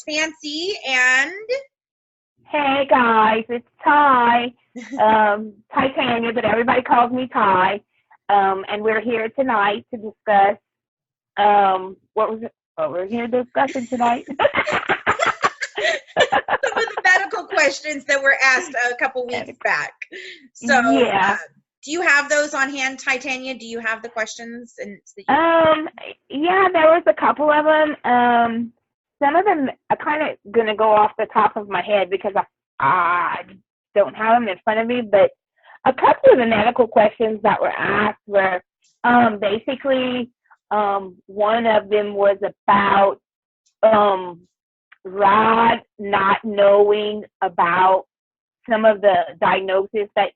Fancy and Hey guys, it's Ty, Titania, but everybody calls me Ty. And we're here tonight to discuss what we're here discussing tonight. some of the medical questions that were asked a couple weeks back. So, yeah. Do you have those on hand, Titania? Do you have the questions? Yeah, there was a couple of them. Some of them are kind of gonna go off the top of my head because I don't have them in front of me. But a couple of the medical questions that were asked were basically one of them was about Rod not knowing about some of the diagnosis that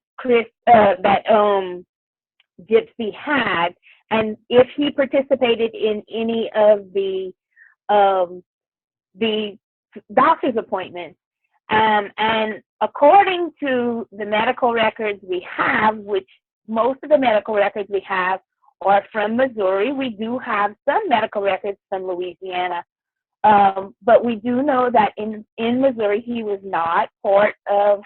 Gypsy had, and if he participated in any of the doctor's appointments. And according to the medical records we have, which most of the medical records we have are from Missouri, we do have some medical records from Louisiana. But we do know that in Missouri, he was not part of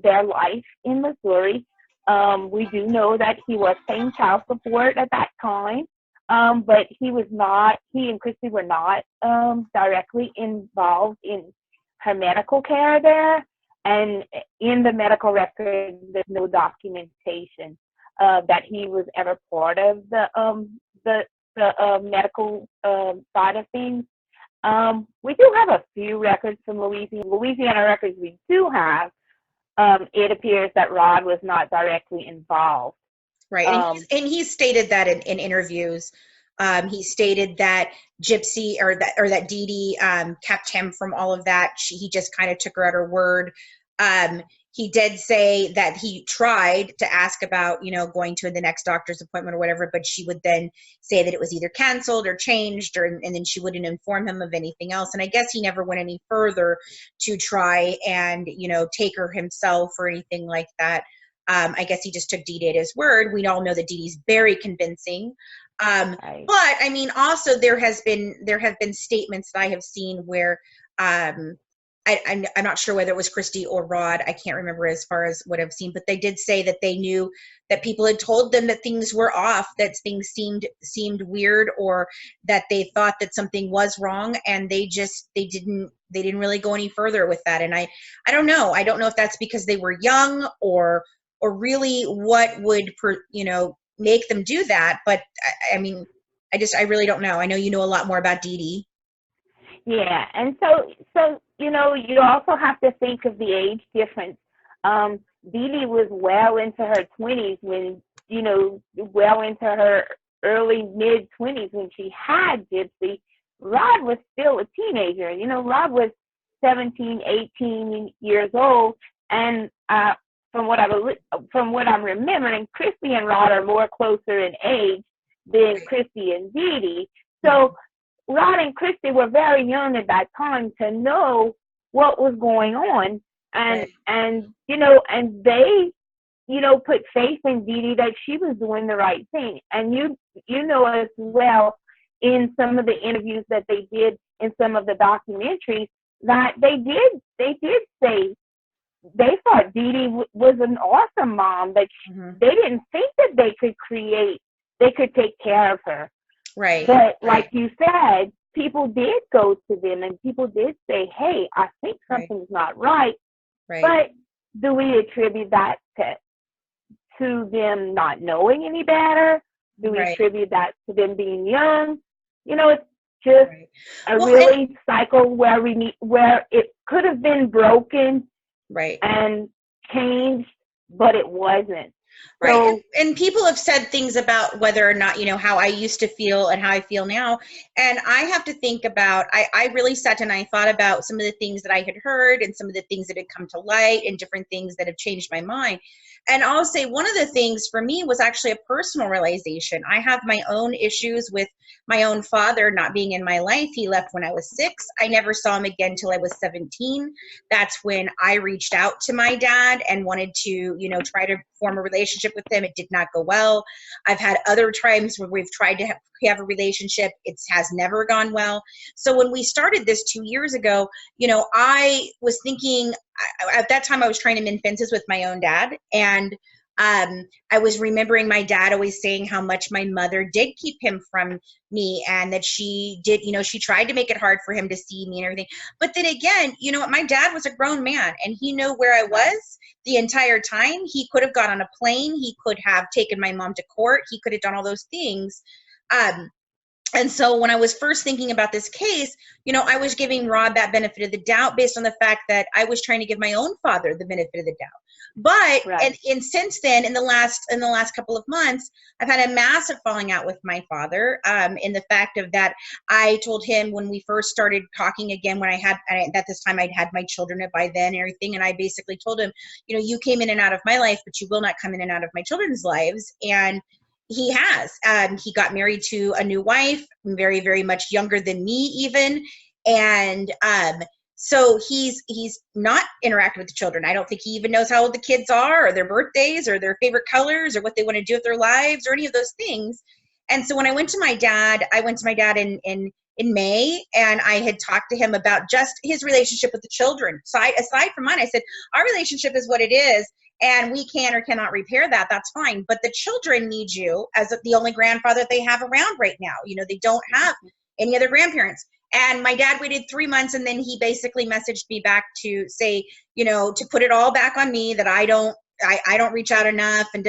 their life in Missouri. We do know that he was paying child support at that time, but he and Christy were not directly involved in her medical care there. And in the medical records, there's no documentation that he was ever part of the medical side of things. We do have a few records from Louisiana records we do have. It appears that Rod was not directly involved. Right, and he stated that in interviews. He stated that Gypsy or that DeeDee kept him from all of that. He just kind of took her at her word. He did say that he tried to ask about, going to the next doctor's appointment or whatever, but she would then say that it was either canceled or changed, and then she wouldn't inform him of anything else. And I guess he never went any further to try and, take her himself or anything like that. I guess he just took DeeDee at his word. We all know that DeeDee's very convincing. Right. But I mean, also there have been statements that I have seen where, I'm not sure whether it was Christy or Rod. I can't remember as far as what I've seen, but they did say that they knew that people had told them that things were off, that things seemed weird, or that they thought that something was wrong, and they didn't really go any further with that. And I don't know. I don't know if that's because they were young or really what would make them do that. But I mean, I really don't know. I know you know a lot more about DeeDee. Yeah, and so you also have to think of the age difference. DeeDee was well into her 20s when, well into her early mid-20s when she had Gypsy. Rod was still a teenager. Rod was 17, 18 years old, and from what I'm remembering, Christy and Rod are more closer in age than Christy and DeeDee. So Rod and Christy were very young at that time to know what was going on, and they put faith in DeeDee that she was doing the right thing. And you know as well, in some of the interviews that they did in some of the documentaries, that they did say they thought DeeDee was an awesome mom, that they didn't think that they could take care of her. Right. But like you said, people did go to them and people did say, hey, I think something's not right. Right. But do we attribute that to them not knowing any better? Do we attribute that to them being young? It's just a cycle where it could have been broken and changed, but it wasn't. Right. So, and people have said things about whether or not, how I used to feel and how I feel now. And I have to think about, I really sat and I thought about some of the things that I had heard and some of the things that had come to light and different things that have changed my mind. And I'll say one of the things for me was actually a personal realization. I have my own issues with my own father not being in my life. He left when I was 6. I never saw him again till I was 17. That's when I reached out to my dad and wanted to, try to form a relationship relationship with him. It did not go well. I've had other times where we've tried to have a relationship. It has never gone well. So when we started this 2 years ago, I was thinking, at that time I was trying to mend fences with my own dad. And I was remembering my dad always saying how much my mother did keep him from me, and that she did, she tried to make it hard for him to see me and everything. But then again, my dad was a grown man, and he knew where I was the entire time. He could have got on a plane. He could have taken my mom to court. He could have done all those things. And so when I was first thinking about this case, I was giving Rod that benefit of the doubt based on the fact that I was trying to give my own father the benefit of the doubt. But and since then, in the last couple of months, I've had a massive falling out with my father. In the fact of that, I told him when we first started talking again, when at this time I'd had my children by then and everything, and I basically told him, you came in and out of my life, but you will not come in and out of my children's lives. And he has. He got married to a new wife, very, very much younger than me even. And so he's not interacting with the children. I don't think he even knows how old the kids are, or their birthdays, or their favorite colors, or what they want to do with their lives, or any of those things. And so when I went to my dad in May, and I had talked to him about just his relationship with the children. So aside from mine, I said, our relationship is what it is, and we can or cannot repair that. That's fine. But the children need you as the only grandfather they have around right now. They don't have any other grandparents. And my dad waited 3 months, and then he basically messaged me back to say, to put it all back on me, that I don't reach out enough, and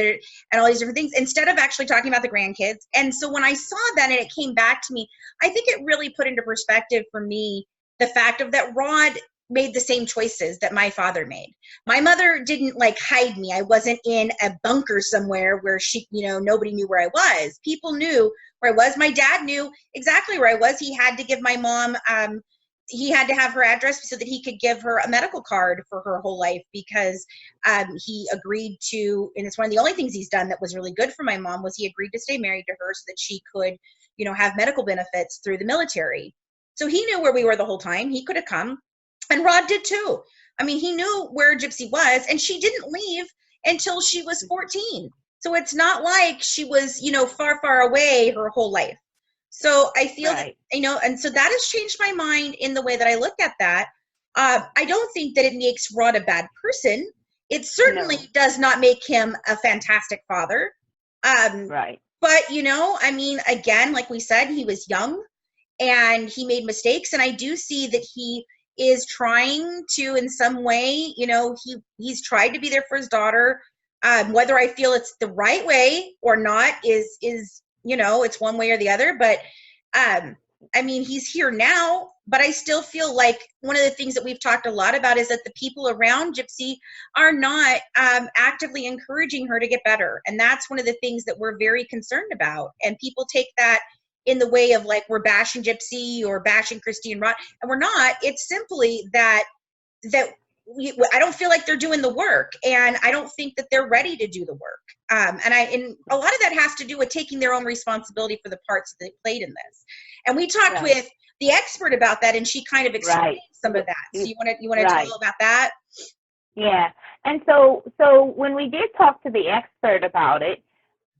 all these different things, instead of actually talking about the grandkids. And so when I saw that and it came back to me, I think it really put into perspective for me the fact of that Rod made the same choices that my father made. My mother didn't hide me. I wasn't in a bunker somewhere where nobody knew where I was. People knew where I was. My dad knew exactly where I was. He had to give my mom, he had to have her address so that he could give her a medical card for her whole life, because he agreed to, and it's one of the only things he's done that was really good for my mom, was he agreed to stay married to her so that she could, have medical benefits through the military. So he knew where we were the whole time. He could have come. And Rod did too. I mean, he knew where Gypsy was, and she didn't leave until she was 14. So it's not like she was, far, far away her whole life. So I feel that, and so that has changed my mind in the way that I look at that. I don't think that it makes Rod a bad person. It certainly does not make him a fantastic father. But, again, like we said, he was young and he made mistakes. And I do see that he is trying to, in some way, he's tried to be there for his daughter. Whether I feel it's the right way or not is it's one way or the other. But he's here now, but I still feel like one of the things that we've talked a lot about is that the people around Gypsy are not actively encouraging her to get better. And that's one of the things that we're very concerned about. And people take that in the way of we're bashing Gypsy or bashing Christy and Rod, and we're not. It's simply that I don't feel like they're doing the work, and I don't think that they're ready to do the work. And a lot of that has to do with taking their own responsibility for the parts that they played in this. And we talked with the expert about that, and she kind of explained some of that. So you want to tell about that? Yeah. And so when we did talk to the expert about it,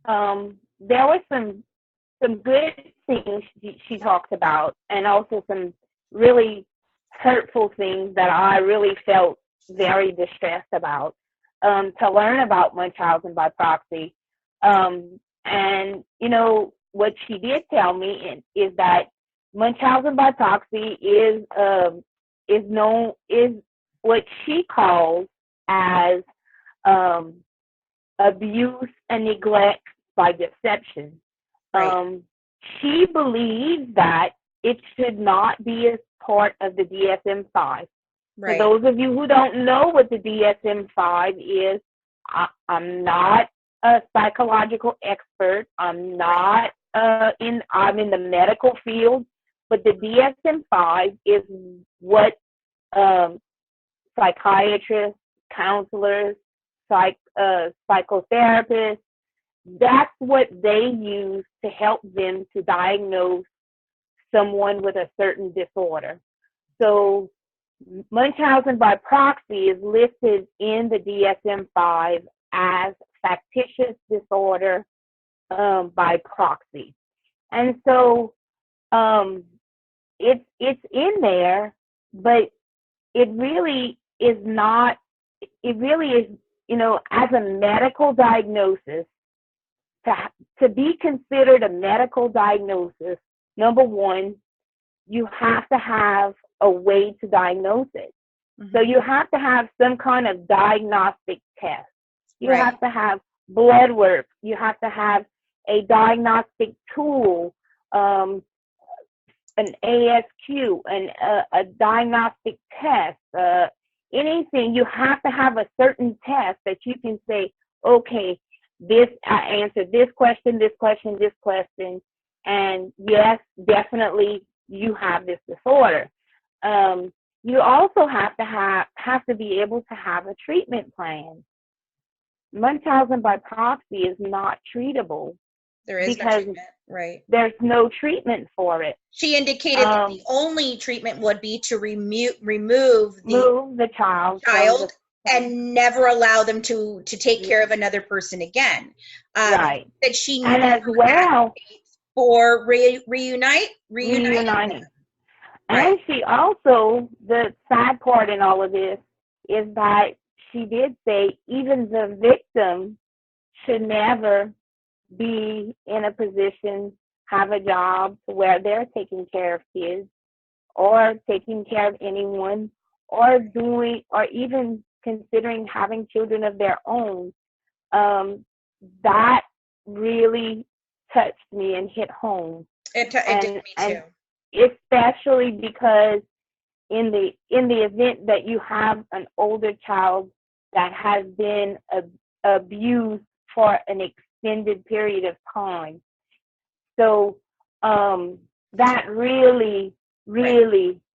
there were some good things she talked about, and also some really hurtful things that I really felt very distressed about, to learn about Munchausen by proxy. And what she did tell me is that Munchausen by proxy is what she calls as abuse and neglect by deception. She believes that it should not be a part of the DSM-5. For those of you who don't know what the DSM-5 is, I'm not a psychological expert. I'm not I'm in the medical field, but the DSM-5 is what psychiatrists, counselors, psychotherapists, that's what they use to help them to diagnose someone with a certain disorder. So Munchausen by proxy is listed in the DSM-5 as factitious disorder by proxy. And so it's in there, but it really is not, it really is, as a medical diagnosis, to be considered a medical diagnosis, number one, you have to have a way to diagnose it. Mm-hmm. So you have to have some kind of diagnostic test. You Right. have to have blood work. You have to have a diagnostic tool, an ASQ, a diagnostic test, anything. You have to have a certain test that you can say, okay, I answered this question, this question, this question, and yes, definitely you have this disorder. You also have to be able to have a treatment plan. Munchausen by proxy is not treatable. There is no treatment, right? There's no treatment for it. She indicated that the only treatment would be to remove the child and never allow them to take care of another person again. Right. That she and as well for reuniting. Right. And she also, the sad part in all of this is that she did say even the victim should never be in a position, have a job where they're taking care of kids or taking care of anyone or even considering having children of their own. That really touched me and hit home. It did me too. Especially because in the event that you have an older child that has been abused for an extended period of time. So that really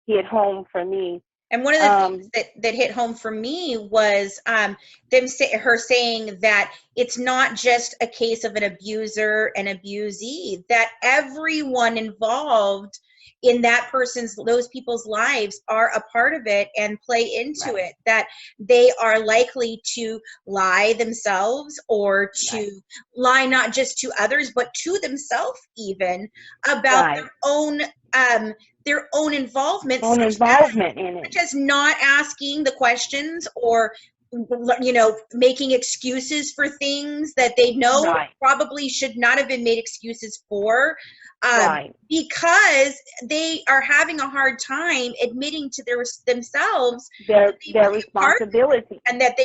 hit home for me. And one of the things that hit home for me was her saying that it's not just a case of an abuser and abusee, that everyone involved in those people's lives are a part of it and play into it, that they are likely to lie themselves or to lie not just to others, but to themselves even about their own involvement in it. Just not asking the questions or, making excuses for things that they know probably should not have been made excuses for, because they are having a hard time admitting to themselves their responsibility and that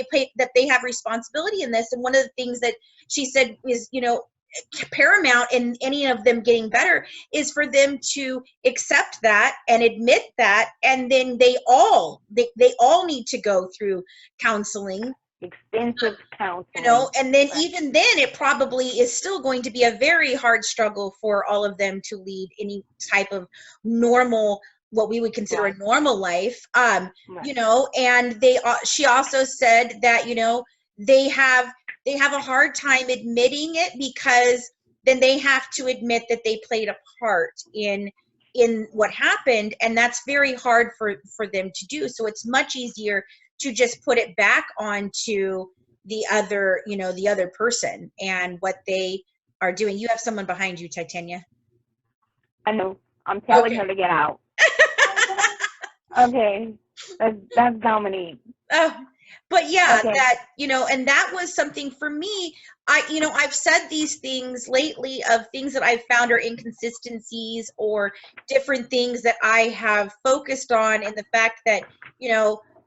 they have responsibility in this. And one of the things that she said is, paramount in any of them getting better is for them to accept that and admit that, and then they all need to go through counseling, extensive counseling, and then even then it probably is still going to be a very hard struggle for all of them to lead any type of normal, what we would consider a normal life, and she also said that they have a hard time admitting it, because then they have to admit that they played a part in what happened, and that's very hard for them to do. So it's much easier to just put it back onto the other person and what they are doing. You have someone behind you, Titania. I know. I'm telling her to get out. Okay. That's Dominique. Oh. But yeah, that, and that was something for me. I've said these things lately of things that I've found are inconsistencies or different things that I have focused on, in the fact that,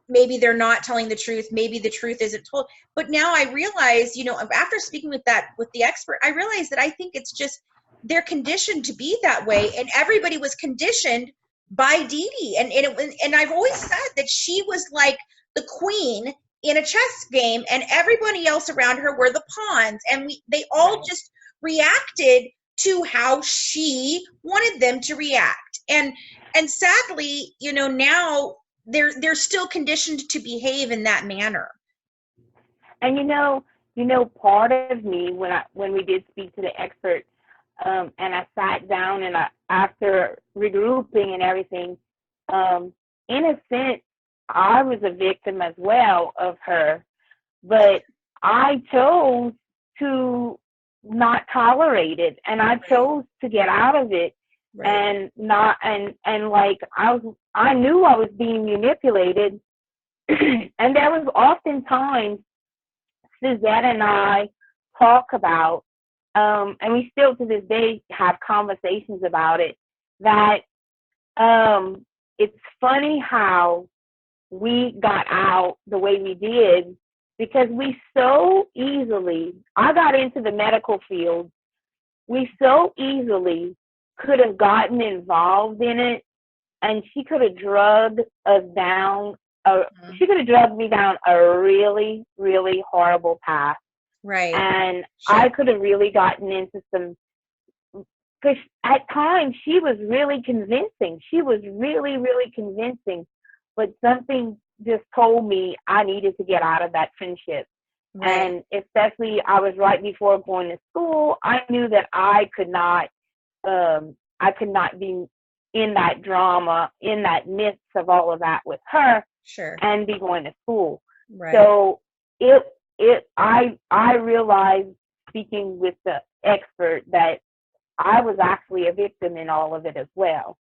maybe they're not telling the truth. Maybe the truth isn't told. But now I realize, after speaking with the expert, I realized that I think it's just, they're conditioned to be that way. And everybody was conditioned by DeeDee. And I've always said that she was like the queen in a chess game, and everybody else around her were the pawns, and they all just reacted to how she wanted them to react. And sadly, now they're still conditioned to behave in that manner. And part of me, when we did speak to the expert, and I sat down and after regrouping and everything, in a sense, I was a victim as well of her, but I chose to not tolerate it, and I chose to get out of it. And not and like I knew I was being manipulated. And there was often times Suzette and I talk about, and we still to this day have conversations about it, that it's funny how we got out the way we did, because we so easily, I got into the medical field, we so easily could have gotten involved in it, and she could have drugged us down. She could have drugged me down a really, really horrible path. Right. And I could have really gotten into some, because at times she was really convincing. She was really, really convincing. But something just told me I needed to get out of that friendship. Right. And especially I was right before going to school. I knew that I could not be in that drama, in that midst of all of that with her, and be going to school. Right. So I realized, speaking with the expert, that I was actually a victim in all of it as well.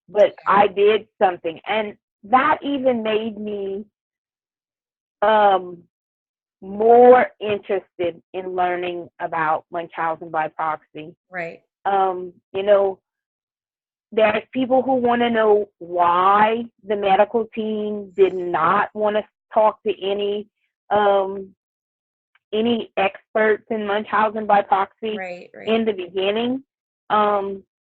But I did something, and that even made me more interested in learning about Munchausen by proxy. Right. You know, there's people who want to know why the medical team did not want to talk to any experts in Munchausen by proxy in the beginning.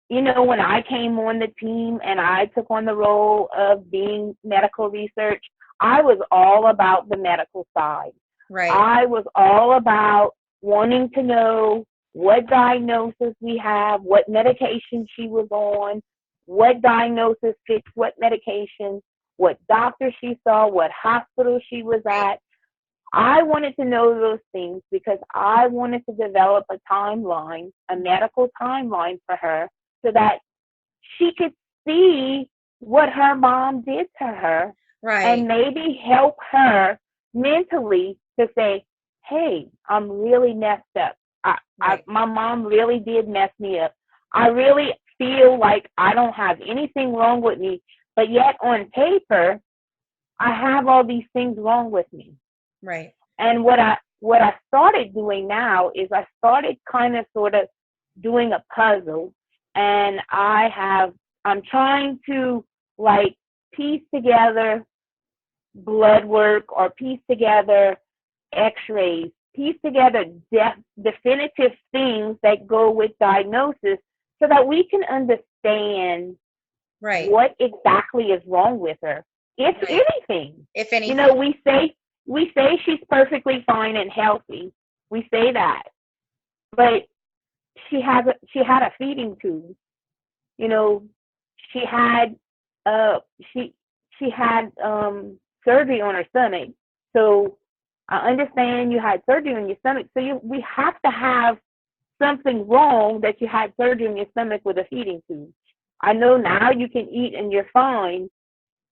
You know, when I came on the team and I took on the role of being medical research, I was all about the medical side. Right. I was all about wanting to know what diagnosis we have, what medication she was on, what diagnosis fits what medication, what doctor she saw, what hospital she was at. I wanted to know those things because I wanted to develop a timeline, a medical timeline for her, so that she could see what her mom did to her, and maybe help her mentally to say, hey, I'm really messed up. My mom really did mess me up. I really feel like I don't have anything wrong with me, but yet on paper, I have all these things wrong with me. Right. And what I started doing now is I started kind of sort of doing a puzzle, and I'm trying to like piece together blood work or piece together x-rays, piece together definitive things that go with diagnosis so that we can understand what exactly is wrong with her, if anything. If anything. You know, we say she's perfectly fine and healthy. We say that. But she had a feeding tube. You know, she had surgery on her stomach. So I understand you had surgery on your stomach. So we have to have something wrong that you had surgery on your stomach with a feeding tube. I know now you can eat and you're fine,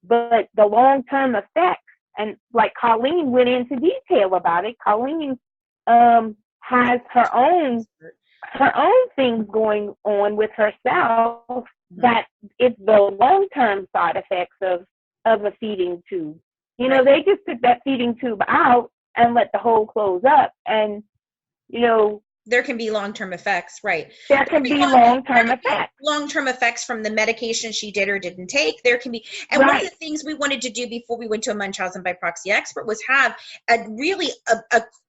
but the long-term effects, and like Colleen went into detail about it. Colleen has her own things going on with herself, that it's the long-term side effects of a feeding tube. You know, they just took that feeding tube out and let the hole close up, and you know, there can be long-term effects, right? There can be long-term effects. Long-term effects from the medication she did or didn't take. There can be, and one of the things we wanted to do before we went to a Munchausen by proxy expert was have a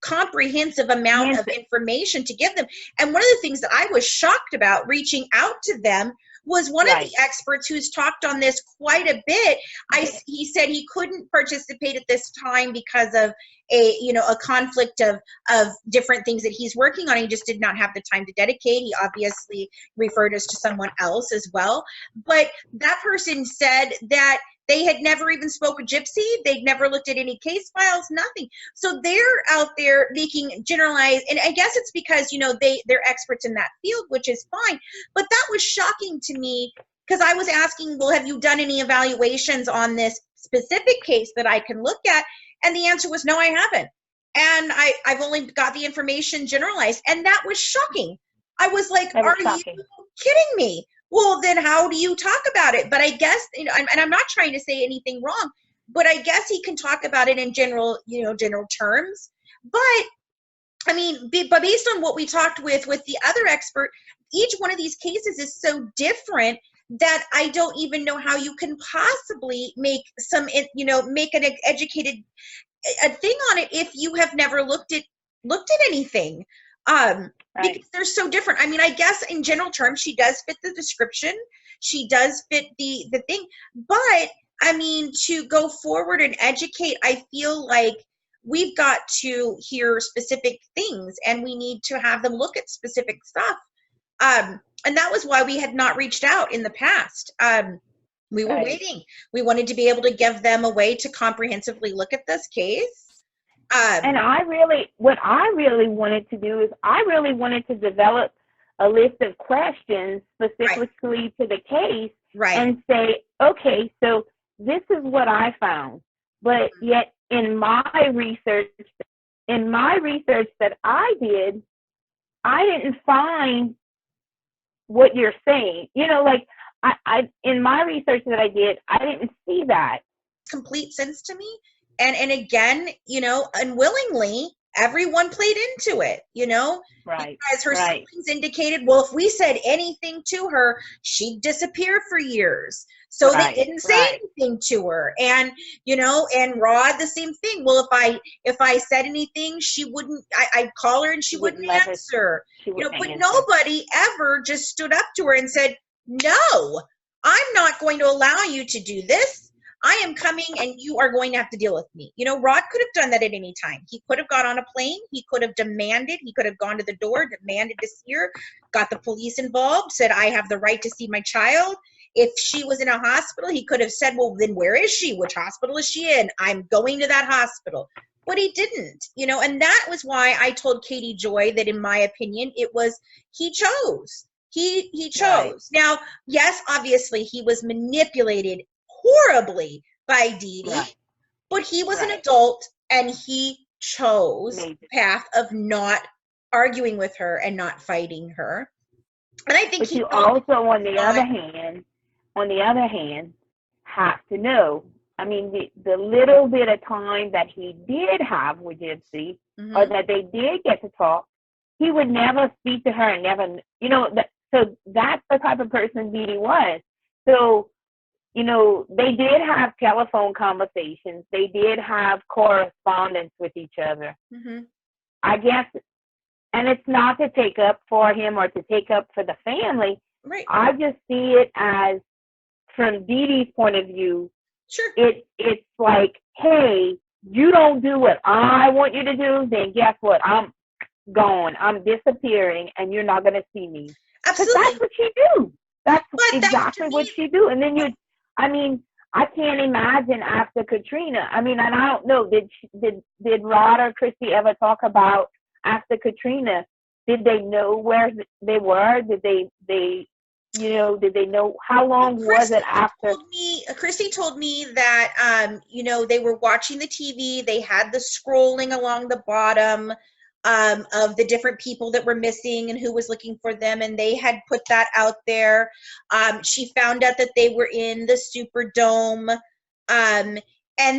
comprehensive amount of information to give them. And one of the things that I was shocked about reaching out to them was one of the experts who's talked on this quite a bit. He said he couldn't participate at this time because of a conflict of different things that he's working on. He just did not have the time to dedicate. He obviously referred us to someone else as well. But that person said that they had never even spoke with Gypsy. They'd never looked at any case files, nothing. So they're out there making generalized, and I guess it's because, they're experts in that field, which is fine. But that was shocking to me, because I was asking, well, have you done any evaluations on this specific case that I can look at? And the answer was, no, I haven't. and I've only got the information generalized, and that was shocking. I was like, That is are you shocking. kidding me? Well, then how do you talk about it? But I guess, you know, and I'm not trying to say anything wrong, but I guess he can talk about it in general, you know, general terms. But I mean, but based on what we talked with the other expert, each one of these cases is so different that I don't even know how you can possibly make some, you know, make an educated a thing on it if you have never looked at anything. Right. Because they're so different. I mean, I guess in general terms, she does fit the description. She does fit the thing. But I mean, to go forward and educate, I feel like we've got to hear specific things and we need to have them look at specific stuff. And that was why we had not reached out in the past. We were Right. waiting. We wanted to be able to give them a way to comprehensively look at this case. And what I really wanted to do is I really wanted to develop a list of questions specifically to the case Right. and say, okay, so this is what I found. But yet in my research that I did, I didn't find what you're saying. You know, like I in my research that I did, I didn't see that. Complete sense to me. And again, you know, unwillingly, everyone played into it, you know, Right. because her Right. siblings indicated, well, if we said anything to her, she'd disappear for years. So Right. they didn't say Right. anything to her. And, you know, and Rod, the same thing. Well, if I said anything, she wouldn't, I'd call her and she wouldn't let her- answer. She You know, wouldn't but answer. nobody ever just stood up to her and said, no, I'm not going to allow you to do this. I am coming and you are going to have to deal with me. You know, Rod could have done that at any time. He could have got on a plane. He could have demanded. He could have gone to the door, demanded to see her, got the police involved, said, I have the right to see my child. If she was in a hospital, he could have said, well, then where is she? Which hospital is she in? I'm going to that hospital. But he didn't, you know, and that was why I told Katie Joy that in my opinion, it was, he chose. He chose. Right. Now, yes, obviously he was manipulated horribly by DeeDee, right. But he was an adult and he chose the path of not arguing with her and not fighting her. And I think but you also, on the other hand, have to know. I mean, the little bit of time that he did have with Gypsy, or that they did get to talk, he would never speak to her and never, you know. So that's the type of person DeeDee was. So, you know, they did have telephone conversations. They did have correspondence with each other. I guess, and it's not to take up for him or to take up for the family. Right. I just see it as, from DeeDee's point of view, sure. It's like, hey, you don't do what I want you to do, then guess what? I'm gone. I'm disappearing, and you're not going to see me. Absolutely. That's what she do. That's exactly what she do. And then I can't imagine after Katrina. I mean, and I don't know, did Rod or Christy ever talk about after Katrina? Did they know where they were? Did they know how long was it after? Christy told me that, you know, they were watching the TV. They had the scrolling along the bottom of the different people that were missing and who was looking for them, and they had put that out there. She found out that they were in the Superdome, and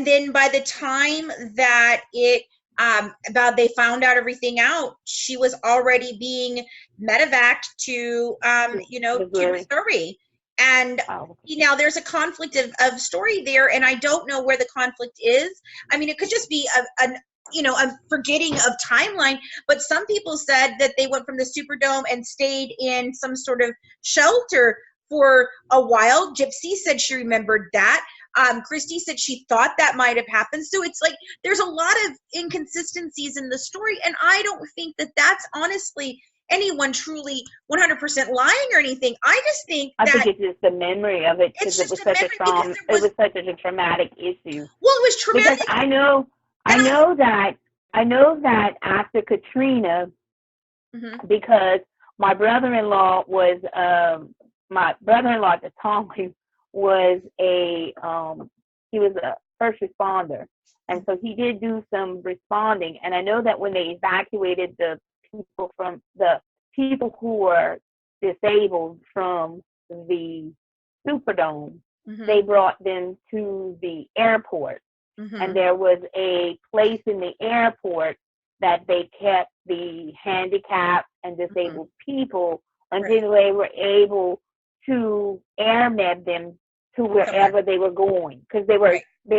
then by the time that they found out everything out, she was already being medevaced to to Missouri. And now there's a conflict of story there, and I don't know where the conflict is. I mean, it could just be I'm forgetting of timeline, but some people said that they went from the Superdome and stayed in some sort of shelter for a while. Gypsy said she remembered that. Christy said she thought that might have happened. So it's like there's a lot of inconsistencies in the story, and I don't think that that's honestly anyone truly 100% lying or anything. I just think I think it's just the memory of it, because it was such a traumatic issue. Well, it was traumatic because I know that after Katrina, because my brother-in-law at the time was he was a first responder, And so he did do some responding. And I know that when they evacuated the people who were disabled from the Superdome, they brought them to the airport. And there was a place in the airport that they kept the handicapped and disabled people until they were able to airmed them to wherever they were going, because they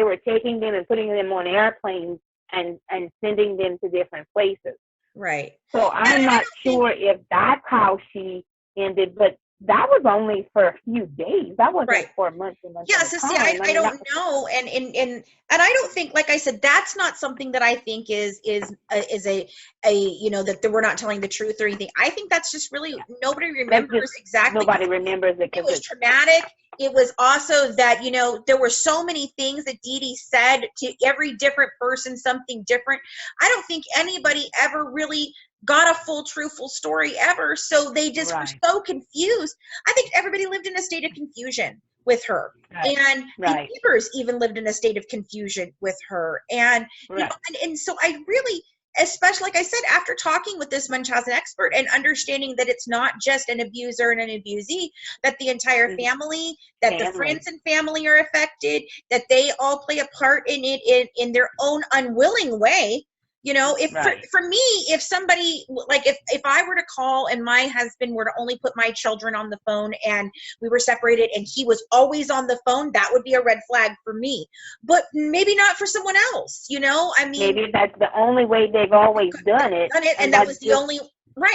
were taking them and putting them on airplanes and sending them to different places. Right. So I'm not sure if that's how she ended, but that was only for a few days. That wasn't for months and months. Yeah, so see, I don't know, and I don't think, like I said, that's not something that I think is a you know, that we're not telling the truth or anything. I think that's just really nobody remembers exactly. Nobody remembers it. It was traumatic. It was also that, you know, there were so many things that DeeDee said to every different person, something different. I don't think anybody ever really got a full, truthful story ever. So they just were so confused. I think everybody lived in a state of confusion with her. And the neighbors even lived in a state of confusion with her. And, you know, and so I really, especially, like I said, after talking with this Munchausen expert and understanding that it's not just an abuser and an abusee, that the entire family, that the friends and family are affected, that they all play a part in it in their own unwilling way. You know, if for me, if somebody, like if I were to call and my husband were to only put my children on the phone and we were separated and he was always on the phone, that would be a red flag for me. But maybe not for someone else, you know? I mean, maybe that's the only way they've always done it. And that was the only,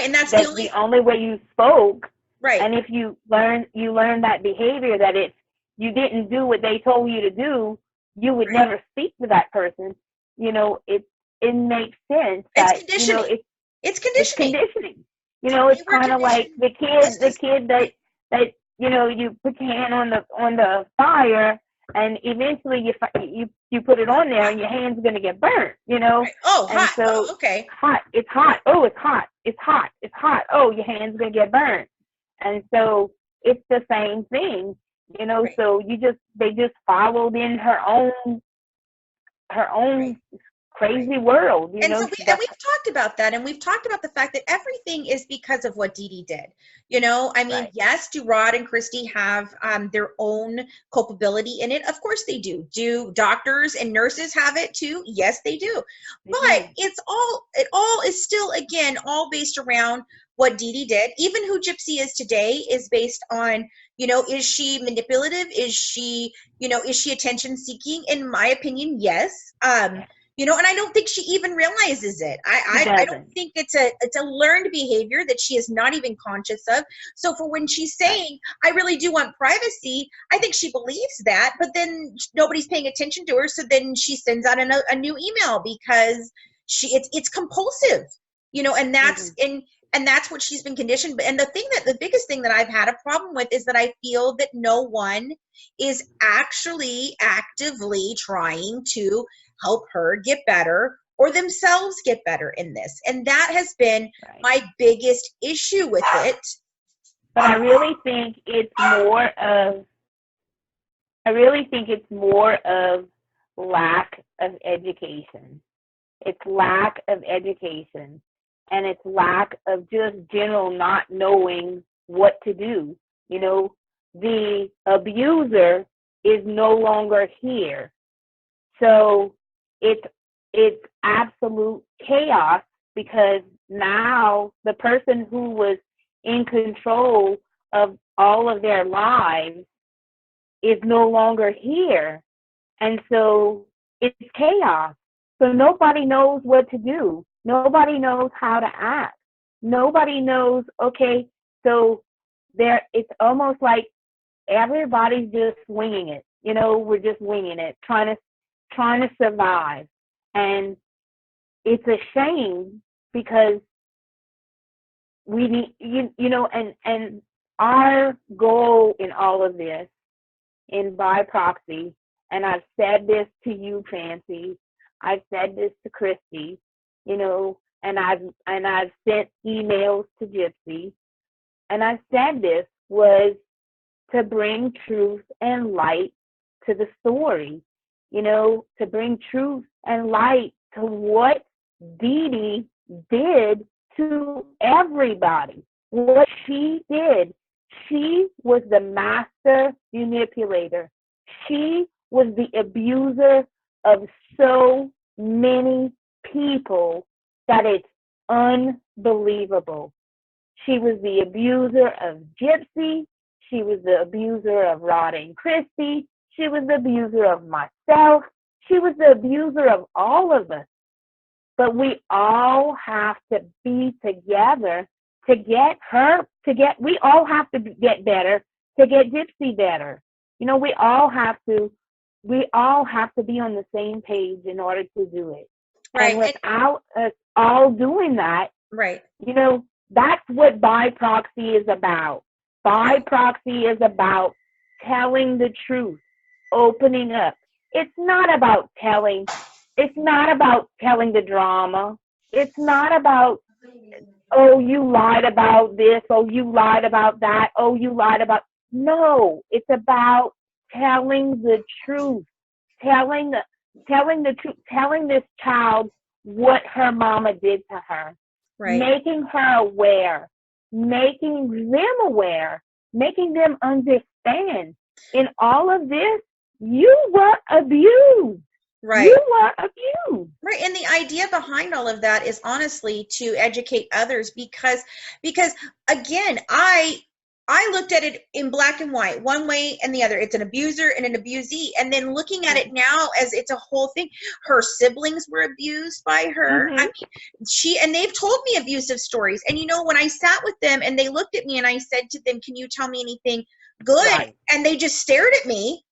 and that's the only way you spoke. Right. And if you learn that behavior, that if you didn't do what they told you to do, you would never speak to that person. You know, it makes sense that, you know, it's conditioning. You know, it's kind of like the kid that you know, you put your hand on the fire and eventually you put it on there and your hand's going to get burnt, you know. Oh, and hot. So hot. It's hot. Oh, it's hot. It's hot. It's hot. Oh, your hand's going to get burnt. And so it's the same thing, you know. So they just followed in her own crazy world, you know. And we've talked about that, and we've talked about the fact that everything is because of what DeeDee did. You know, I mean, yes, do Rod and Christy have their own culpability in it? Of course they do. Do doctors and nurses have it too? Yes, they do. But it all is still, again, all based around what DeeDee did. Even who Gypsy is today is based on, you know, is she manipulative? Is she, you know, is she attention seeking? In my opinion, yes. You know, and I don't think she even realizes it. I don't think it's a learned behavior that she is not even conscious of. So for when she's saying, I really do want privacy, I think she believes that, but then nobody's paying attention to her. So then she sends out a new email because it's compulsive, you know, and that's and that's what she's been conditioned. And the biggest thing that I've had a problem with is that I feel that no one is actually actively trying to help her get better or themselves get better in this. And that has been my biggest issue with it. But I really think it's more of lack of education. It's lack of education. And it's lack of just general not knowing what to do. You know, the abuser is no longer here. So it's absolute chaos, because now the person who was in control of all of their lives is no longer here. And so it's chaos. So nobody knows what to do. Nobody knows how to act. Nobody knows, okay, so it's almost like everybody's just winging it. You know, we're just winging it, trying to survive. And it's a shame, because we need, you know, and our goal in all of this, in by proxy, and I've said this to you, Fancy, I've said this to Christy, you know, and I've sent emails to Gypsy, and I said this was to bring truth and light to the story. to bring truth and light to what DeeDee did to everybody. What she did, she was the master manipulator. She was the abuser of so many people that it's unbelievable. She was the abuser of Gypsy. She was the abuser of Rod and Christy. She was the abuser of myself. She was the abuser of all of us. But we all have to be together to get her, we all have to get better to get Gypsy better. We all have to be on the same page in order to do it. Right. And without us all doing that, right. That's what by proxy is about. By proxy is about telling the truth, opening up. It's not about telling the drama. It's not about, oh, you lied about this, oh, you lied about that, oh, you lied about. No, it's about telling the truth, telling the truth, telling this child what her mama did to her, right. Making her aware, making them aware, making them understand. In all of this, you were abused. Right. You were abused. Right. And the idea behind all of that is honestly to educate others because again, I looked at it in black and white, one way and the other. It's an abuser and an abusee. And then looking at it now as it's a whole thing, her siblings were abused by her. Mm-hmm. I mean, and they've told me abusive stories. And when I sat with them and they looked at me and I said to them, can you tell me anything good? Right. And they just stared at me.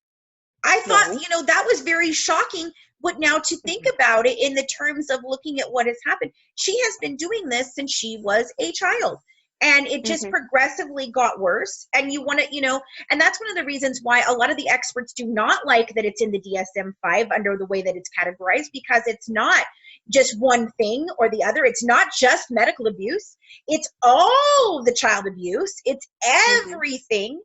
I thought, that was very shocking. But now to think about it in the terms of looking at what has happened, she has been doing this since she was a child. And it just progressively got worse. And you want to, and that's one of the reasons why a lot of the experts do not like that it's in the DSM-5 under the way that it's categorized, because it's not just one thing or the other. It's not just medical abuse. It's all the child abuse. It's everything.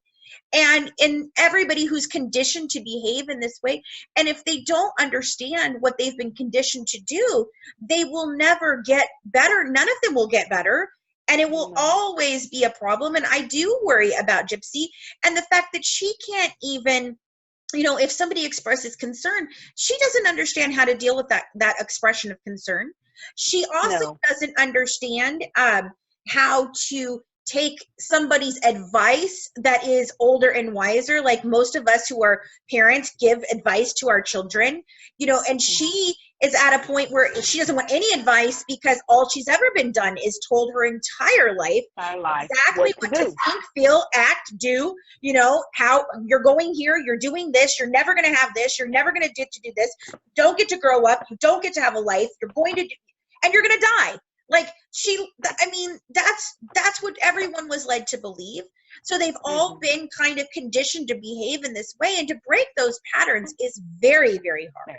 And everybody who's conditioned to behave in this way. And if they don't understand what they've been conditioned to do, they will never get better. None of them will get better. And it will always be a problem. And I do worry about Gypsy and the fact that she can't even, if somebody expresses concern, she doesn't understand how to deal with that expression of concern. She also doesn't understand how to take somebody's advice that is older and wiser, like most of us who are parents give advice to our children, and she is at a point where she doesn't want any advice because all she's ever been done is told her entire life exactly what to think, feel, act, do, how you're going here, you're doing this, you're never going to have this, you're never going to get to do this, don't get to grow up, you don't get to have a life, you're going to do, and you're going to die. Like that's what everyone was led to believe. So they've all been kind of conditioned to behave in this way, and to break those patterns is very, very hard.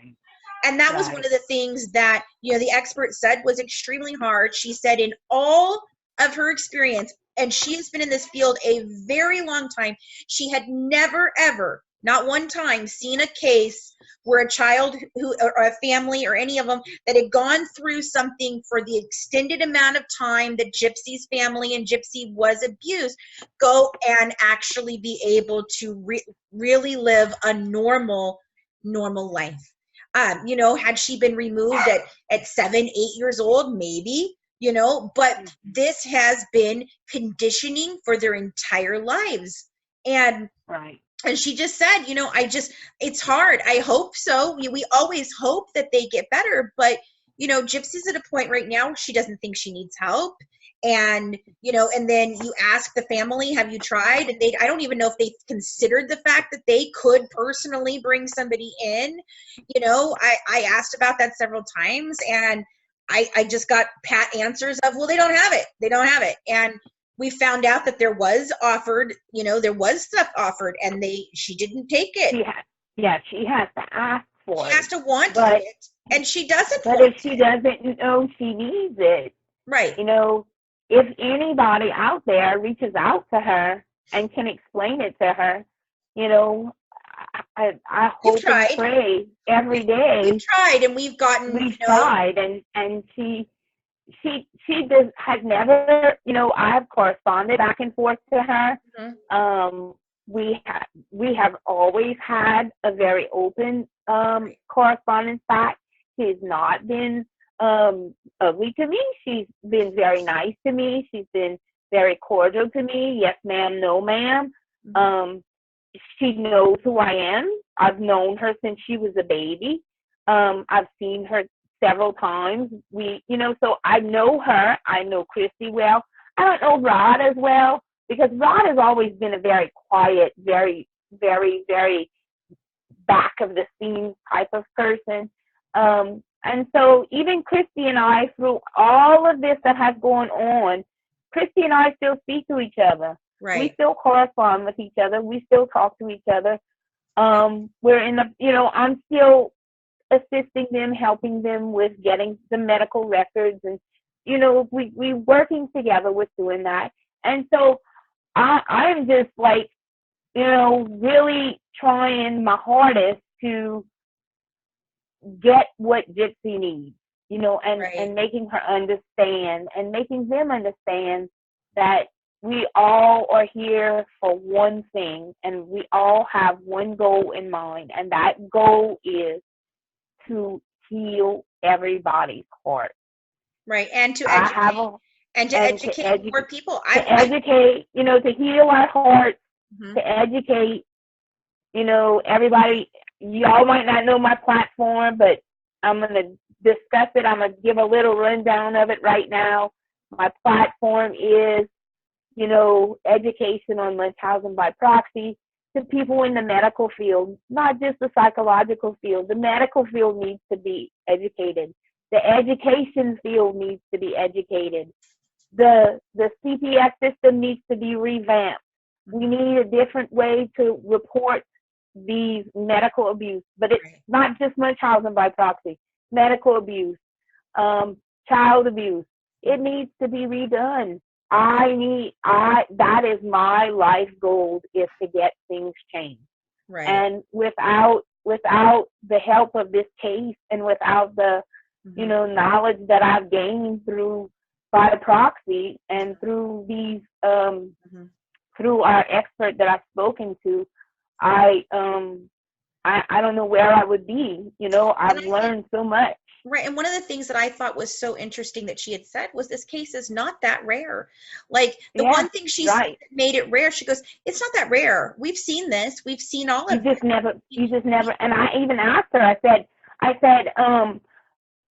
And that was one of the things that, the expert said was extremely hard. She said in all of her experience, and she has been in this field a very long time, she had never, ever, not one time, seen a case where a child or a family or any of them that had gone through something for the extended amount of time that Gypsy's family and Gypsy was abused, go and actually be able to really live a normal life. Had she been removed at 7, 8 years old, maybe, but this has been conditioning for their entire lives. And and she just said, it's hard. I hope so. We always hope that they get better, but Gypsy's at a point right now, she doesn't think she needs help. And, and then you ask the family, have you tried? And I don't even know if they considered the fact that they could personally bring somebody in. I asked about that several times, and I just got pat answers of, well, they don't have it. They don't have it. And we found out that there was offered, there was stuff offered, and she didn't take it. She has to ask for it. She has to want it, and she doesn't. But if she doesn't know she needs it, right? If anybody out there reaches out to her and can explain it to her, I You've hope and tried. pray every day. We've tried, and we've gotten, We've tried, and she just has never, I've corresponded back and forth to her. Mm-hmm. We have always had a very open correspondence back. She's not been ugly to me. She's been very nice to me. She's been very cordial to me. Yes, ma'am. No, ma'am. Mm-hmm. She knows who I am. I've known her since she was a baby. I've seen her several times. So I know her. I know Christy well. I don't know Rod as well, because Rod has always been a very quiet, very, very, very back of the scene type of person. And so even Christy and I, through all of this that has gone on, Christy and I still speak to each other. Right. We still correspond with each other. We still talk to each other. We're in the, I'm still assisting them, helping them with getting the medical records, and we working together with doing that. And so I'm just like, really trying my hardest to get what Gypsy needs, and making her understand, and making them understand that we all are here for one thing, and we all have one goal in mind, and that goal is to heal everybody's heart. Right, and to educate more people. To educate, to heal our hearts, mm-hmm. to educate, everybody. Y'all might not know my platform, but I'm going to discuss it. I'm going to give a little rundown of it right now. My platform is, education on Munchausen by proxy to people in the medical field, not just the psychological field. The medical field needs to be educated. The education field needs to be educated. The CPS system needs to be revamped. We need a different way to report these medical abuse, but it's not just Munchausen by proxy. Medical abuse, child abuse. It needs to be redone. That is my life goal, is to get things changed. Right. And without the help of this case, and without the, mm-hmm. Knowledge that I've gained through by proxy, and through these, mm-hmm. through our expert that I've spoken to, I don't know where I would be. I've learned so much. Right. And one of the things that I thought was so interesting that she had said was, this case is not that rare. Like, the one thing she said that made it rare, she goes, it's not that rare. We've seen this. We've seen all of it. You just never. And I even asked her, I said,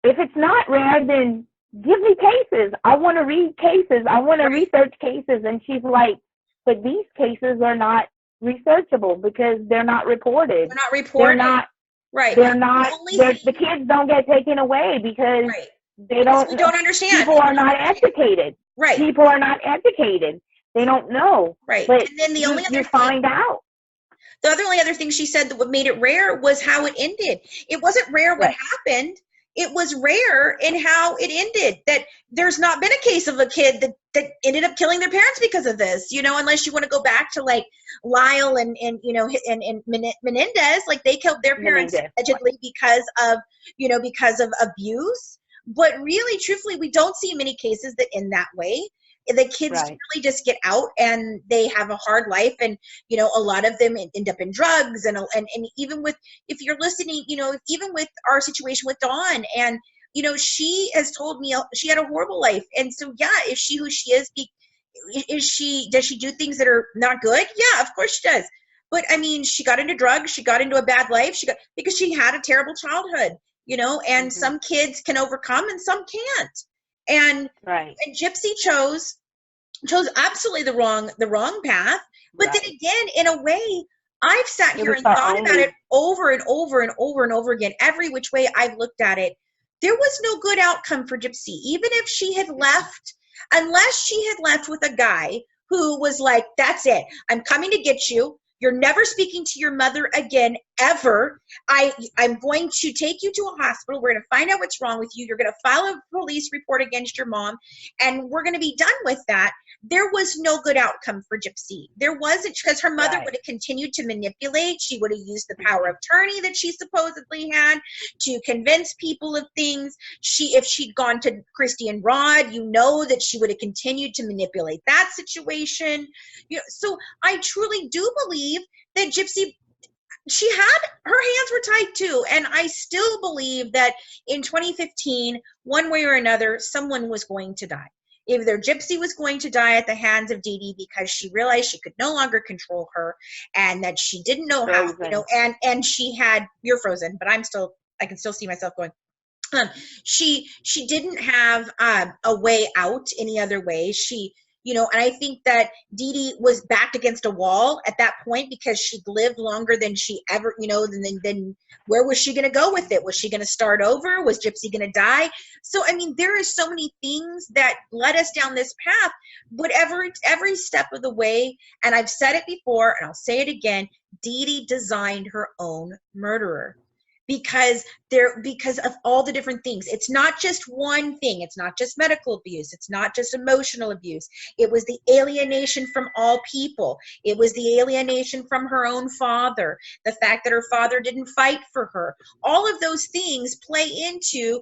if it's not rare, then give me cases. I want to read cases. I want to research cases. And she's like, but these cases are not researchable because they're not reported. They're not reported. They're not. Right. They're not. The kids don't get taken away because they don't understand. People are not educated. Right. People are not educated. They don't know. Right. But and then you find out. The only other thing she said that what made it rare was how it ended. It wasn't rare what happened. It was rare in how it ended. That there's not been a case of a kid that ended up killing their parents because of this, unless you want to go back to like Lyle and Menendez, like they killed their parents allegedly because of abuse. But really, truthfully, we don't see many cases that end that way. The kids really just get out and they have a hard life, and a lot of them end up in drugs, and even with, if you're listening, even with our situation with Dawn, and she has told me she had a horrible life, and so is she who she is? Does she do things that are not good? Yeah, of course she does. But I mean, she got into drugs, she got into a bad life, because she had a terrible childhood, and some kids can overcome and some can't. And Gypsy chose absolutely the wrong path. But then again, in a way, I've sat here and thought about it over and over and over and over again. Every which way I've looked at it, there was no good outcome for Gypsy. Even if she had left, unless she had left with a guy who was like, that's it, I'm coming to get you. You're never speaking to your mother again, ever. I'm going to take you to a hospital. We're going to find out what's wrong with you. You're going to file a police report against your mom, and we're going to be done with that. There was no good outcome for Gypsy. There wasn't, because her mother would have continued to manipulate. She would have used the power of attorney that she supposedly had to convince people of things. If she'd gone to Christy and Rod, you know that she would have continued to manipulate that situation. So I truly do believe that Gypsy, her hands were tied too. And I still believe that in 2015, one way or another, someone was going to die. Either Gypsy was going to die at the hands of DeeDee because she realized she could no longer control her, and that she didn't know how, and she had, you're frozen, but I can still see myself going. She didn't have a way out any other way. And I think that DeeDee was backed against a wall at that point because she'd lived longer than she ever, then where was she going to go with it? Was she going to start over? Was Gypsy going to die? So, I mean, there are so many things that led us down this path, every step of the way. And I've said it before, and I'll say it again, DeeDee designed her own murderer. Because of all the different things. It's not just one thing. It's not just medical abuse. It's not just emotional abuse. It was the alienation from all people. It was the alienation from her own father. The fact that her father didn't fight for her. All of those things play into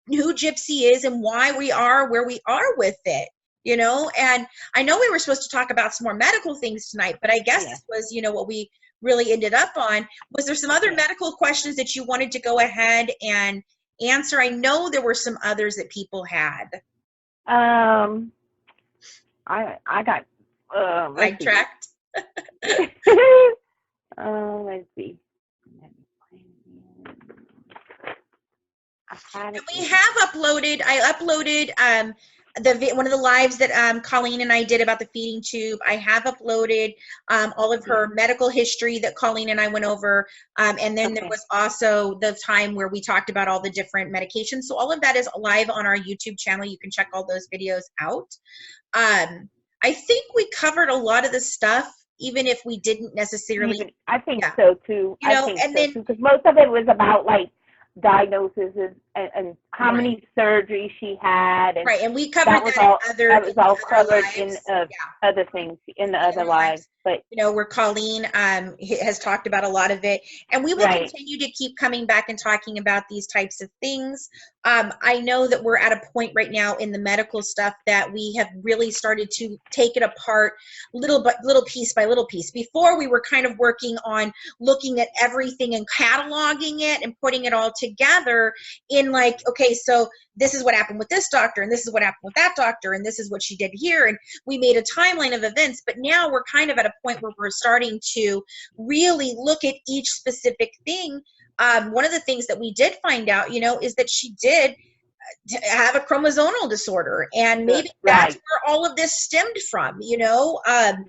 who Gypsy is and why we are where we are with it. And I know we were supposed to talk about some more medical things tonight, but I guess this was, what we really ended up on. Was there some other medical questions that you wanted to go ahead and answer? I know there were some others that people had. I got sidetracked. Let's see. We have uploaded. I uploaded one of the lives that Colleen and I did about the feeding tube. I have uploaded all of her medical history that Colleen and I went over, and then there was also the time where we talked about all the different medications. So all of that is live on our YouTube channel. You can check all those videos out. I think we covered a lot of the stuff, even if we didn't necessarily. I think so too. Because most of it was about diagnoses and how many surgeries she had, and we covered that was all covered in other things in the other lives. But where Colleen has talked about a lot of it, and we will continue to keep coming back and talking about these types of things. I know that we're at a point right now in the medical stuff that we have really started to take it apart little piece by little piece. Before, we were kind of working on looking at everything and cataloging it and putting it all together in okay, so this is what happened with this doctor, and this is what happened with that doctor, and this is what she did here, and we made a timeline of events. But now we're kind of at a point where we're starting to really look at each specific thing. One of the things that we did find out, is that she did have a chromosomal disorder, and maybe that's where all of this stemmed from, and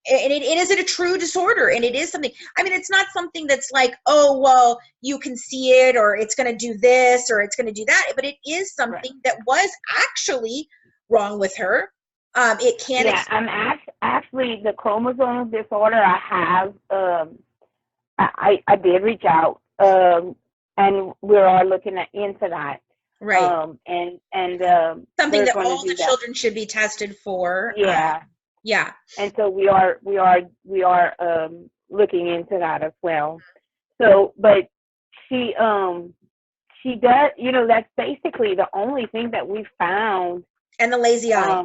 it is a true disorder, and it is something. I mean, it's not something that's oh, well, you can see it, or it's going to do this, or it's going to do that, but it is something that was actually wrong with her. It can. I'm actually the chromosomal disorder. I have. I did reach out, and we're all looking into that. Right. And something that all the children should be tested for. Yeah. And so we are looking into that as well. So, but she does, that's basically the only thing that we found. And the lazy eye.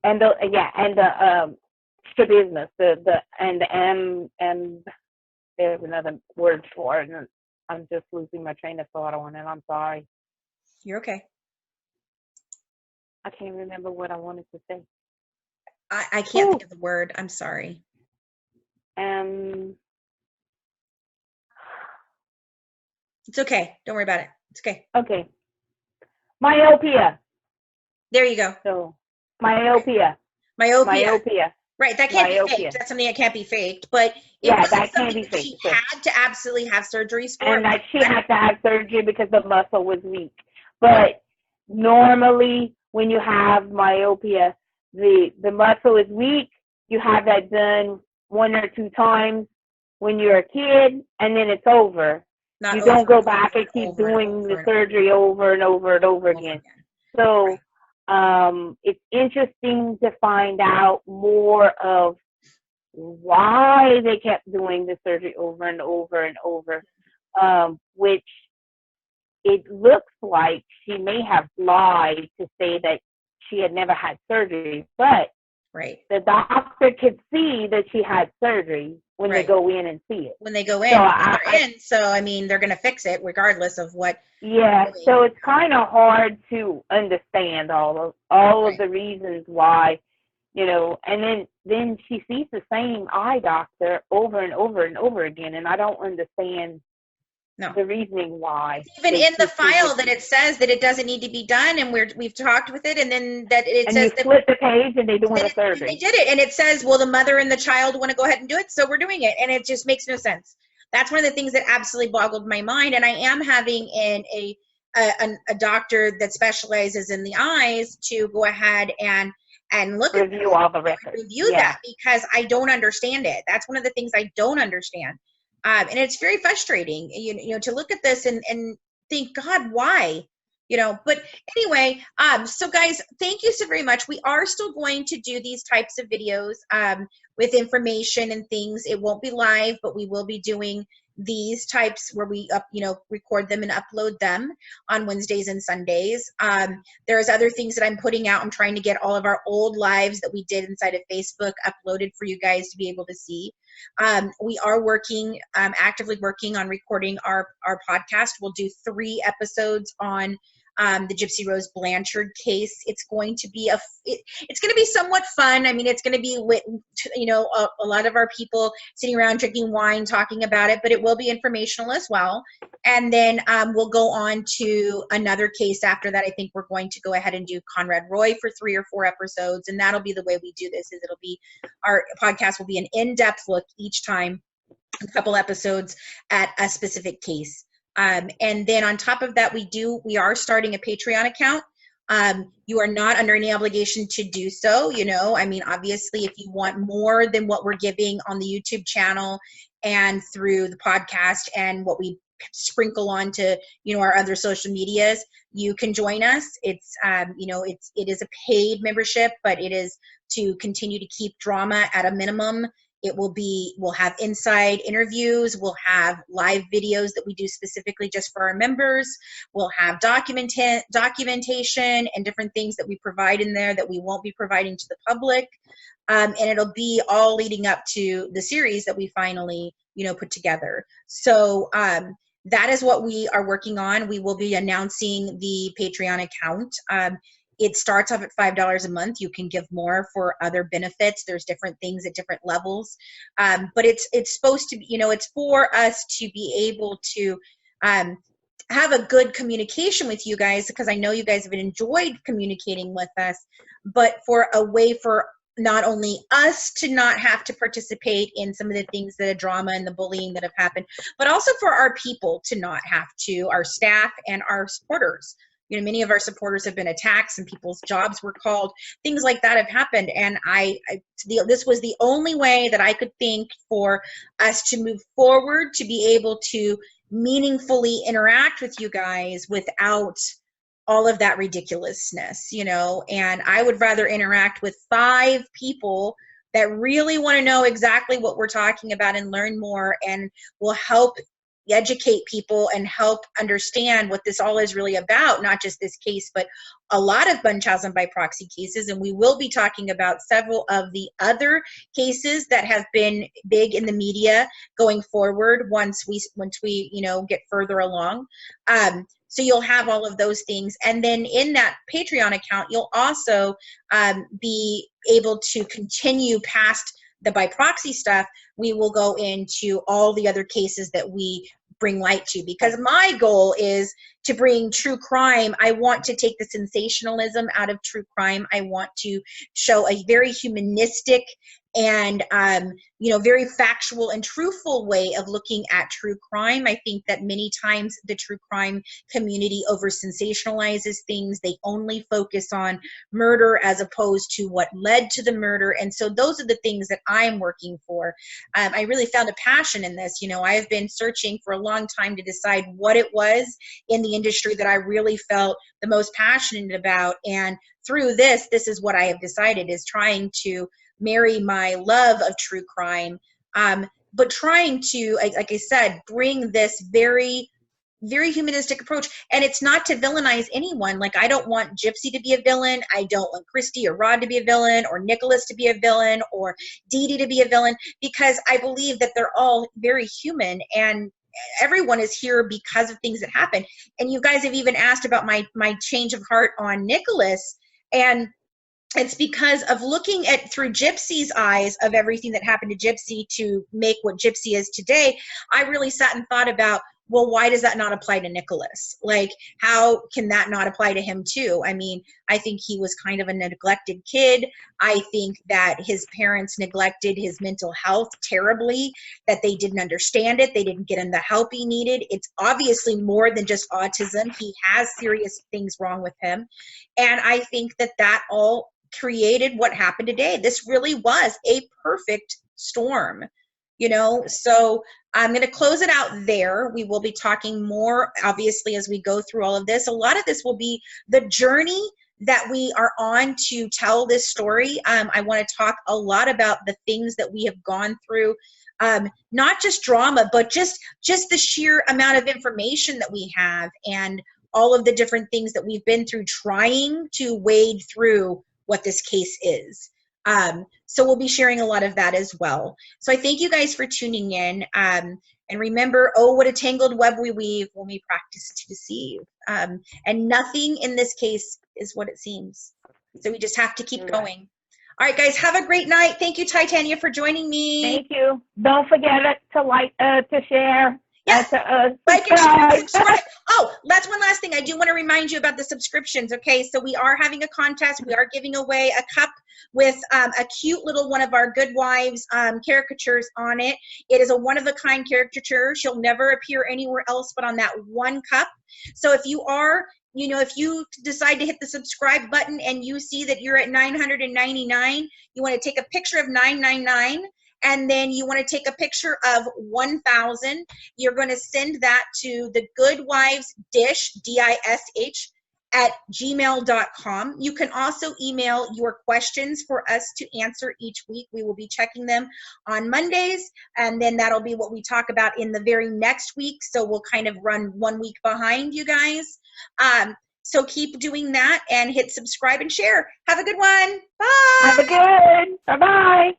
And the strabismus, and there's another word for it, and I'm just losing my train of thought on it. I'm sorry. You're okay. I can't remember what I wanted to say. I can't think of the word. I'm sorry. It's okay. Don't worry about it. It's okay. Okay. Myopia. There you go. So, myopia. Right, that can't be faked. That's something that can't be faked. But that can't be faked. She had to absolutely have surgeries for. And that she had to have surgery because the muscle was weak. But normally, when you have myopia, the muscle is weak. You have that done 1 or 2 times when you're a kid, and then it's over. Not you over don't go and back over and keep over and doing over the and surgery over and over and over again. So it's interesting to find out more of why they kept doing the surgery over and over and over, which it looks like she may have lied to say that she had never had surgery, but right. the doctor could see that she had surgery when they go in and see it. When they go in, so they're in. So I mean, they're going to fix it regardless of what. Yeah. So it's kind of hard to understand all of the reasons why, you know. And then she sees the same eye doctor over and over and over again, and I don't understand the reasoning why. It's even in the file that it says that it doesn't need to be done, and we've talked with it, and then that it says you flip the page and they doing a surgery. They did it, and it says, well, the mother and the child want to go ahead and do it, so we're doing it, and it just makes no sense. That's one of the things that absolutely boggled my mind, and I am having a doctor that specializes in the eyes to go ahead and look review all the records. Review that, because I don't understand it. That's one of the things I don't understand. And it's very frustrating, you know, to look at this and think, God, why? You know, but anyway, so guys, thank you so very much. We are still going to do these types of videos with information and things. It won't be live, but we will be doing these types where we record them and upload them on Wednesdays and Sundays. There's other things that I'm putting out. I'm trying to get all of our old lives that we did inside of Facebook uploaded for you guys to be able to see. We are working, actively working on recording our podcast. We'll do 3 episodes on the Gypsy Rose Blanchard case. It's going to be it's going to be somewhat fun. I mean, it's going to be lit, you know, a lot of our people sitting around drinking wine, talking about it, but it will be informational as well. And then we'll go on to another case after that. I think we're going to go ahead and do Conrad Roy for 3 or 4 episodes. And that'll be the way we do this, is it'll be, our podcast will be an in-depth look each time, a couple episodes at a specific case. And then on top of that, we are starting a Patreon account. You are not under any obligation to do so. You know, I mean, obviously, if you want more than what we're giving on the YouTube channel and through the podcast and what we sprinkle onto, you know, our other social medias, you can join us. It's, you know, it is a paid membership, but it is to continue to keep drama at a minimum. We'll have inside interviews, we'll have live videos that we do specifically just for our members, we'll have documentation and different things that we provide in there that we won't be providing to the public. And it'll be all leading up to the series that we finally, you know, put together. So that is what we are working on. We will be announcing the Patreon account. It starts off at $5 a month. You can give more for other benefits. There's different things at different levels. But it's supposed to be, you know, it's for us to be able to have a good communication with you guys, because I know you guys have enjoyed communicating with us, but for a way for not only us to not have to participate in some of the things, that are drama and the bullying that have happened, but also for our people to not have to, our staff and our supporters. You know, many of our supporters have been attacked, and people's jobs were called. Things like that have happened, and this was the only way that I could think for us to move forward, to be able to meaningfully interact with you guys without all of that ridiculousness, you know. And I would rather interact with 5 people that really want to know exactly what we're talking about and learn more, and will help educate people and help understand what this all is really about, not just this case, but a lot of Munchausen by proxy cases. And we will be talking about several of the other cases that have been big in the media going forward once we you know, get further along. So you'll have all of those things. And then in that Patreon account, you'll also be able to continue past the by proxy stuff. We will go into all the other cases that we bring light to, because my goal is to bring true crime. I want to take the sensationalism out of true crime. I want to show a very humanistic and you know, very factual and truthful way of looking at true crime. I think that many times the true crime community over sensationalizes things. They only focus on murder as opposed to what led to the murder. And so those are the things that I'm working for. I really found a passion in this. You know, I have been searching for a long time to decide what it was in the industry that I really felt the most passionate about. And through this is what I have decided, is trying to marry my love of true crime, but trying to, like I said, bring this very, very humanistic approach. And it's not to villainize anyone. Like, I don't want Gypsy to be a villain. I don't want Christy or Rod to be a villain, or Nicholas to be a villain, or DeeDee to be a villain, because I believe that they're all very human, and everyone is here because of things that happen. And you guys have even asked about my change of heart on Nicholas, and it's because of looking at through Gypsy's eyes of everything that happened to Gypsy to make what Gypsy is today. I really sat and thought about, well, why does that not apply to Nicholas? Like, how can that not apply to him too? I mean, I think he was kind of a neglected kid. I think that his parents neglected his mental health terribly, that they didn't understand it. They didn't get him the help he needed. It's obviously more than just autism. He has serious things wrong with him. And I think that that all created what happened today. This really was a perfect storm, you know? So I'm going to close it out there. We will be talking more, obviously, as we go through all of this. A lot of this will be the journey that we are on to tell this story. I want to talk a lot about the things that we have gone through, not just drama, but just the sheer amount of information that we have, and all of the different things that we've been through trying to wade through what this case is. So we'll be sharing a lot of that as well. So I thank you guys for tuning in. And remember, oh, what a tangled web we weave when we practice to deceive. And nothing in this case is what it seems. So we just have to keep going. All right, guys, have a great night. Thank you, Titania, for joining me. Thank you. Don't forget to like, to share. Yes, like and share, subscribe. Oh, that's one last thing. I do want to remind you about the subscriptions, okay? So we are having a contest. We are giving away a cup with a cute little one of our Good Wives caricatures on it. It is a one-of-a-kind caricature. She'll never appear anywhere else but on that one cup. So if you are, you know, if you decide to hit the subscribe button and you see that you're at 999, you want to take a picture of 999, and then you want to take a picture of 1,000. You're going to send that to the Good Wives Dish, D-I-S-H, at gmail.com. You can also email your questions for us to answer each week. We will be checking them on Mondays, and then that'll be what we talk about in the very next week. So we'll kind of run 1 week behind you guys. So keep doing that and hit subscribe and share. Have a good one. Bye. Have a good. Bye-bye.